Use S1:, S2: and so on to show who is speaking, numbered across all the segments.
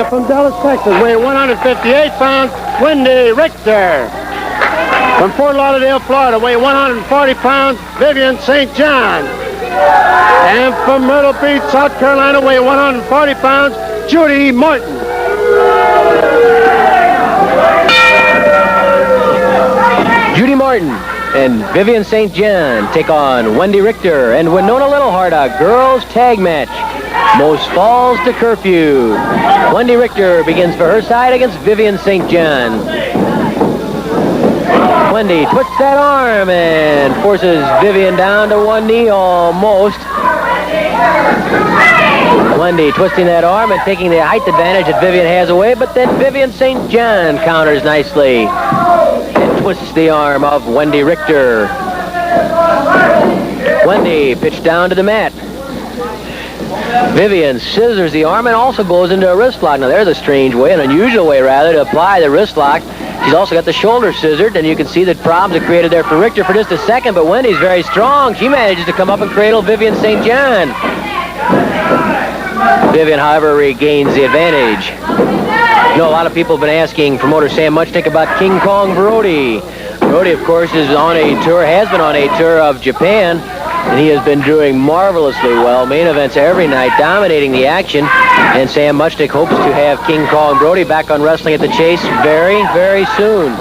S1: from Dallas, Texas, weighing 158 pounds, Wendy Richter. From Fort Lauderdale, Florida, weighing 140 pounds, Vivian St. John. And from Myrtle Beach, South Carolina, weighing 140 pounds, Judy Martin.
S2: Judy Martin and Vivian St. John take on Wendy Richter and Winona Littleheart, a girls' tag match. Most falls to curfew. Wendy Richter begins for her side against Vivian St. John. Wendy twists that arm and forces Vivian down to one knee almost. Wendy twisting that arm and taking the height advantage that Vivian has away, but then Vivian St. John counters nicely and twists the arm of Wendy Richter. Wendy pitched down to the mat. Vivian scissors the arm and also goes into a wrist lock. Now there's a strange way, an unusual way rather, to apply the wrist lock. She's also got the shoulder scissored, and you can see that problems are created there for Richter for just a second, but Wendy's very strong. She manages to come up and cradle Vivian St. John. Vivian, however, regains the advantage. You know, a lot of people have been asking promoter Sam Muchnick about King Kong Brody. Brody, of course, is on a tour, has been on a tour of Japan, and he has been doing marvelously well. Main events every night, dominating the action. And Sam Muchnick hopes to have King Kong Brody back on Wrestling at the Chase very, very soon.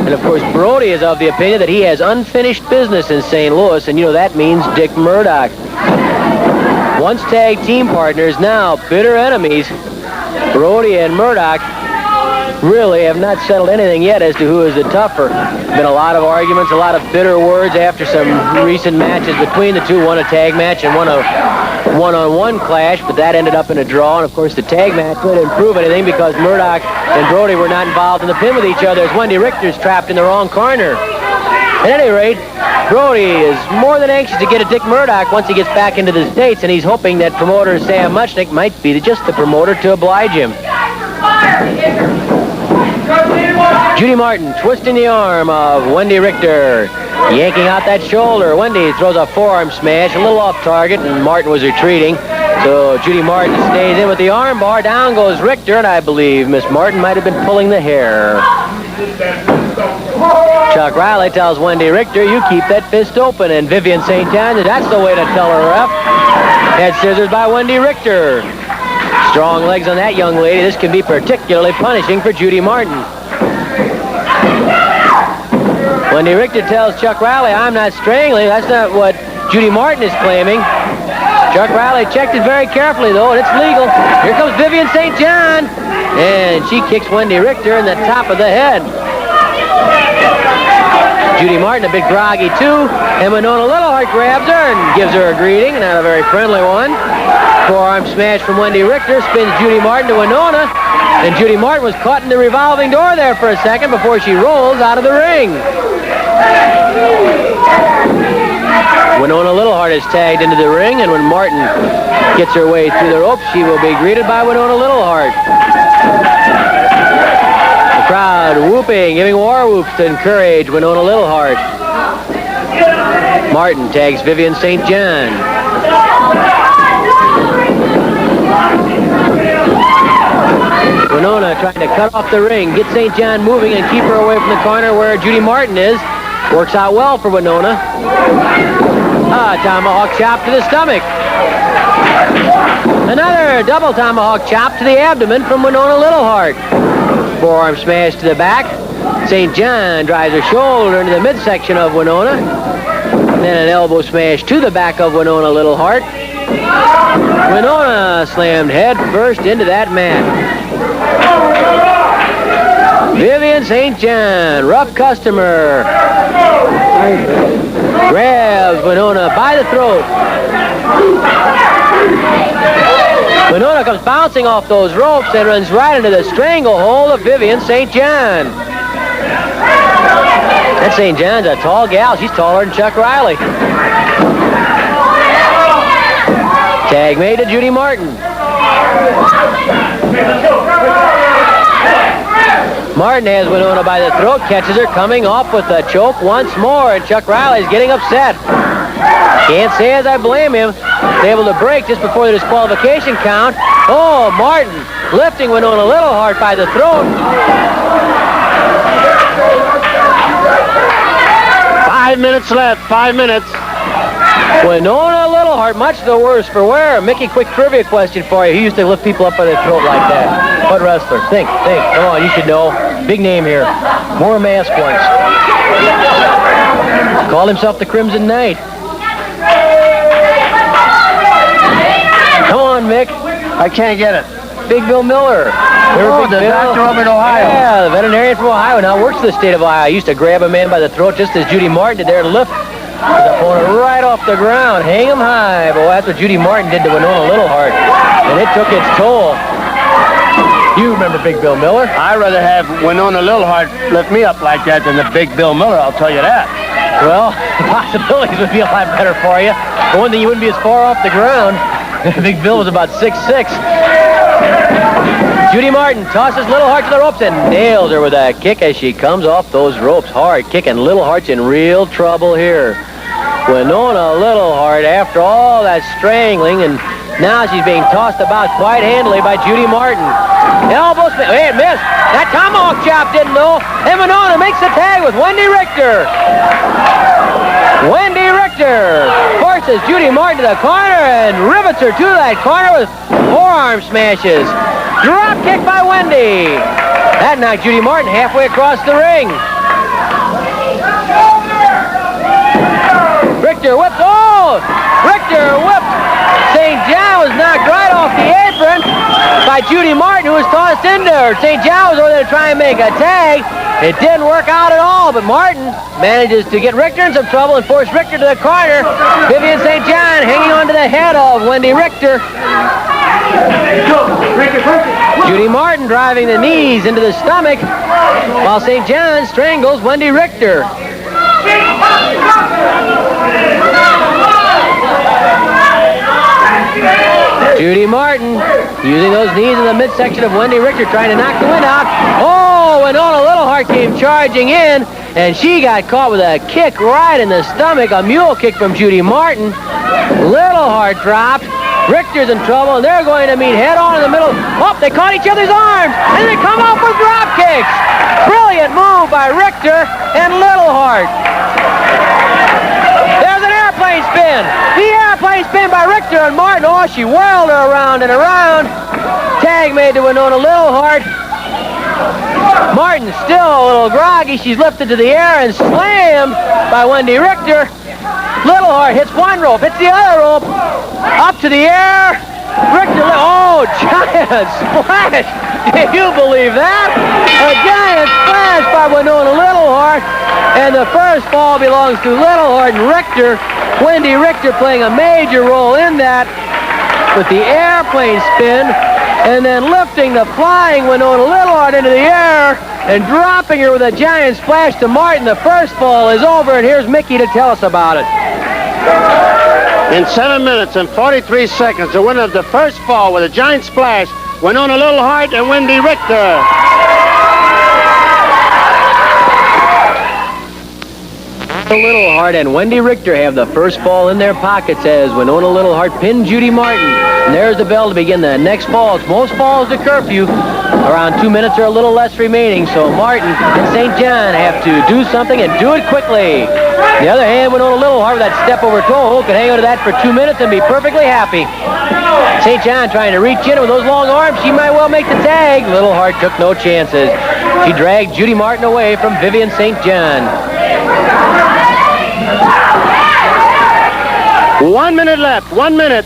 S2: And of course, Brody is of the opinion that he has unfinished business in St. Louis, and you know that means Dick Murdoch. Once tag team partners, now bitter enemies. Brody and Murdoch really have not settled anything yet as to who is the tougher. Been a lot of arguments, a lot of bitter words after some recent matches between the two. One a tag match and one a one-on-one clash, but that ended up in a draw. And of course the tag match didn't improve anything because Murdoch and Brody were not involved in the pin with each other as Wendy Richter's trapped in the wrong corner. At any rate, Brody is more than anxious to get at Dick Murdoch once he gets back into the States, and he's hoping that promoter Sam Muchnick might be just the promoter to oblige him. Judy Martin twisting the arm of Wendy Richter, yanking out that shoulder. Wendy throws a forearm smash, a little off target, and Martin was retreating. So Judy Martin stays in with the arm bar. Down goes Richter, and I believe Miss Martin might have been pulling the hair. Chuck Riley tells Wendy Richter, you keep that fist open. And Vivian St. John, that's the way to tell her ref. Head scissors by Wendy Richter. Strong legs on that young lady. This can be particularly punishing for Judy Martin. Wendy Richter tells Chuck Riley, I'm not strangling. That's not what Judy Martin is claiming. Chuck Riley checked it very carefully, though, and it's legal. Here comes Vivian St. John, and she kicks Wendy Richter in the top of the head. Judy Martin a bit groggy, too, and Winona Littleheart grabs her and gives her a greeting, not a very friendly one. Forearm smash from Wendy Richter spins Judy Martin to Winona, and Judy Martin was caught in the revolving door there for a second before she rolls out of the ring. Winona Littleheart is tagged into the ring, and when Martin gets her way through the ropes, she will be greeted by Winona Littleheart. The crowd whooping, giving war whoops to encourage Winona Littleheart. Martin tags Vivian St. John. Winona trying to cut off the ring, get St. John moving and keep her away from the corner where Judy Martin is. Works out well for Winona. Tomahawk chop to the stomach. Another double tomahawk chop to the abdomen from Winona Littleheart. Forearm smash to the back. St. John drives her shoulder into the midsection of Winona. Then an elbow smash to the back of Winona Littleheart. Winona slammed head first into that mat. Vivian St. John, rough customer, grabs Winona by the throat. Winona comes bouncing off those ropes and runs right into the stranglehold of Vivian St. John. That St. John's a tall gal. She's taller than Chuck Riley. Tag made to Judy Martin. Martin has Winona by the throat, catches her coming off with a choke once more, and Chuck Riley's getting upset. Can't say as I blame him. He's able to break just before the disqualification count. Oh, Martin lifting Winona Littleheart by the throat.
S1: 5 minutes left, 5 minutes.
S2: Winona Littleheart, much the worse for wear. Mickey, quick trivia question for you. He used to lift people up by their throat like that. What wrestler? Think. Come on, you should know. Big name here. More mask once. Called himself the Crimson Knight. Come on, Mick.
S1: I can't get it.
S2: Big Bill Miller.
S1: Oh, the doctor over in Ohio.
S2: Yeah, the veterinarian from Ohio. Now works for the state of Ohio. Used to grab a man by the throat just as Judy Martin did there and lift his opponent right off the ground. Hang him high. But that's what Judy Martin did to Winona Littleheart. And it took its toll. You remember Big Bill Miller?
S1: I'd rather have Winona Littleheart lift me up like that than the Big Bill Miller, I'll tell you that.
S2: Well, the possibilities would be a lot better for you. For one thing, you wouldn't be as far off the ground. Big Bill was about 6'6". Judy Martin tosses Littleheart to the ropes and nails her with a kick as she comes off those ropes. Hard kick, and Littleheart's in real trouble here. Winona Littleheart, after all that strangling, and now she's being tossed about quite handily by Judy Martin. Elbow spin. Hey, it missed. That tomahawk chop didn't know. And Winona makes the tag with Wendy Richter. Wendy Richter forces Judy Martin to the corner and rivets her to that corner with forearm smashes. Drop kick by Wendy. That knocked Judy Martin halfway across the ring. Richter whipped. Oh! Richter whipped. St. John was knocked right off the apron by Judy Martin, who was tossed into her. St. John was over there to try and make a tag. It didn't work out at all, but Martin manages to get Richter in some trouble and force Richter to the corner. Vivian St. John hanging on to the head of Wendy Richter. Judy Martin driving the knees into the stomach while St. John strangles Wendy Richter. Judy Martin using those knees in the midsection of Wendy Richter, trying to knock the wind out. Oh, Winona Littleheart came charging in, and she got caught with a kick right in the stomach, a mule kick from Judy Martin. Littleheart dropped. Richter's in trouble, and they're going to meet head-on in the middle. Oh, they caught each other's arms, and they come up with drop kicks. Brilliant move by Richter and Littleheart. There's an airplane spin. The airplane spin by Richter and Martin. Oh, she whirled her around and around. Tag made to Winona Littleheart. Martin's still a little groggy. She's lifted to the air and slammed by Wendy Richter. Littleheart hits one rope, hits the other rope. Up to the air. Richter, oh, giant splash. Can you believe that? A giant splash by Winona Littleheart. And the first fall belongs to Littleheart and Richter. Wendy Richter playing a major role in that with the airplane spin and then lifting the flying Winona Littleheart into the air and dropping her with a giant splash to Martin. The first fall is over, and here's Mickey to tell us about it.
S1: In 7 minutes and 43 seconds, the winner of the first fall with a giant splash, Winona Littleheart and Wendy Richter.
S2: Littleheart and Wendy Richter have the first fall in their pockets as Winona Littleheart pinned Judy Martin. And there's the bell to begin the next falls. Most falls to curfew. Around 2 minutes or a little less remaining, so Martin and St. John have to do something and do it quickly. On the other hand, Winona Littleheart with that step over toe hold can hang on to that for 2 minutes and be perfectly happy. St. John trying to reach in with those long arms. She might well make the tag. Littleheart took no chances. She dragged Judy Martin away from Vivian St. John.
S1: 1 minute left, 1 minute.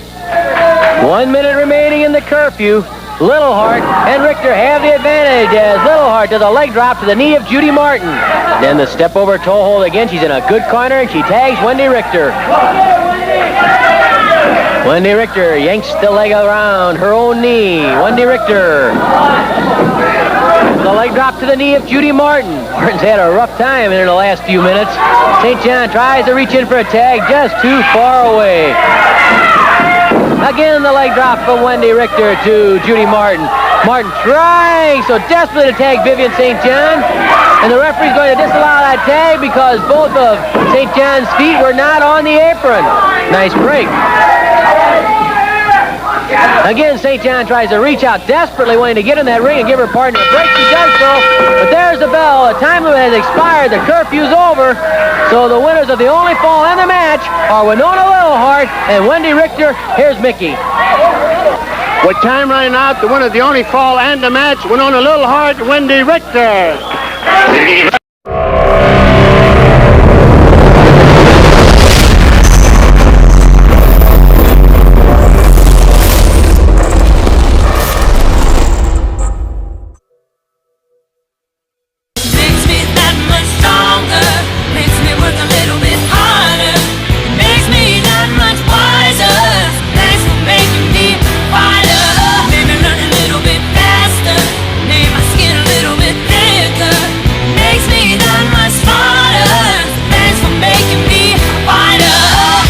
S2: 1 minute remaining in the curfew. Littleheart and Richter have the advantage as Littleheart does a leg drop to the knee of Judy Martin. Then the step over toe hold again. She's in a good corner and she tags Wendy Richter. Wendy Richter yanks the leg around her own knee. Wendy Richter. The leg drop to the knee of Judy Martin. Martin's had a rough time in the last few minutes. St. John tries to reach in for a tag, just too far away. Again, the leg drop from Wendy Richter to Judy Martin. Martin trying so desperately to tag Vivian St. John. And the referee's going to disallow that tag because both of St. John's feet were not on the apron. Nice break. Again, St. John tries to reach out desperately, wanting to get in that ring and give her partner a break. She does so, but there's the bell. The time limit has expired. The curfew's over. So the winners of the only fall in the match are Winona Littleheart and Wendy Richter. Here's Mickey.
S1: With time running out, the winner of the only fall and the match, Winona Littleheart, Wendy Richter.